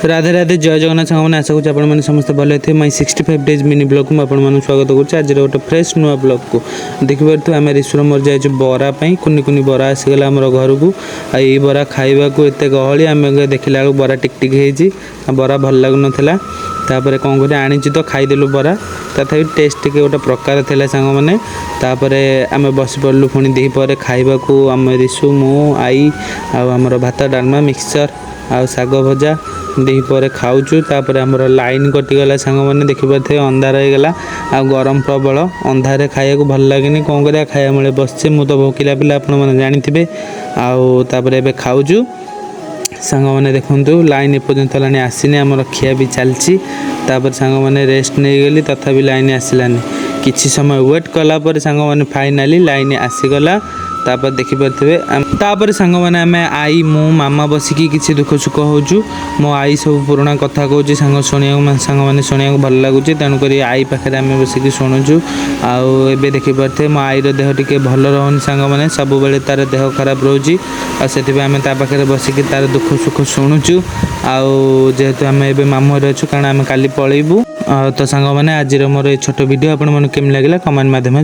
राधे राधे जय जगन्नाथ सामने आशा करूँ आपने समस्त भले थे माई 65 डेज मिनी ब्लॉग को आपको स्वागत करुँच आज गोटे फ्रेश नुआ ब्लॉग को देखिपे आम ऋषुर मोर जाइए बरा कुनि कुनि बरा आसीगला आम घर को आई बरा खाइबा को एत गहली आम देखला बेलू बरा टिकटिक होती बरा भल लगुन तापर कौन कर आनी तो खाईदेलु बरा तथा टेस्ट टे गोटे प्रकार था सांग मैंने आम बस पड़लु पुणी दीपर खाइबा को आम ऋषु मु आई आमर भात डालमा मिक्सचर आ शाग भजा दीपर खाऊचु तापर आमर लाइन कटिगला सांग मैंने देखिपे अंधार हो गला आ गरम प्रबल अंधारे खाया को भल लगे कौन कर खाया मिले बसचे मु तो भोकिला पिला आपने जानी आउे एवं खाऊचु सांग मैंने देखु लाइन एपर्यंत लाइन आसीनी आमर खिया भी चलती सांग मैंने रेस्ट नहीं गली तथापि लाइन आसलानी किछि समय वेट कलापर सांग मैंने फाइनाली लाइन आसीगला तापर देखिपे सांग मैंने आम आई मु मामा बसिकी किसी दुख सुख होचु मो आई सब पुराना कथा कहूँ सांग शुणा सांग मैंने शुणा भल लगुच तेणुक आई पाखे आम बसिकी शुणुचु आए देखिपे मो आईर देह टी भल रहुनि सांग मैंने सब बेले तार देह खराब रोचे आम पाखे बसिकी तार दुख सुख शुणुचु जेहेतु आम ए मामू घर अच्छु कारण आम काली पलैबू तो सांग मैंने आज मोर छोट वीडियो आपन मन केम लगे कमेंट माध्यम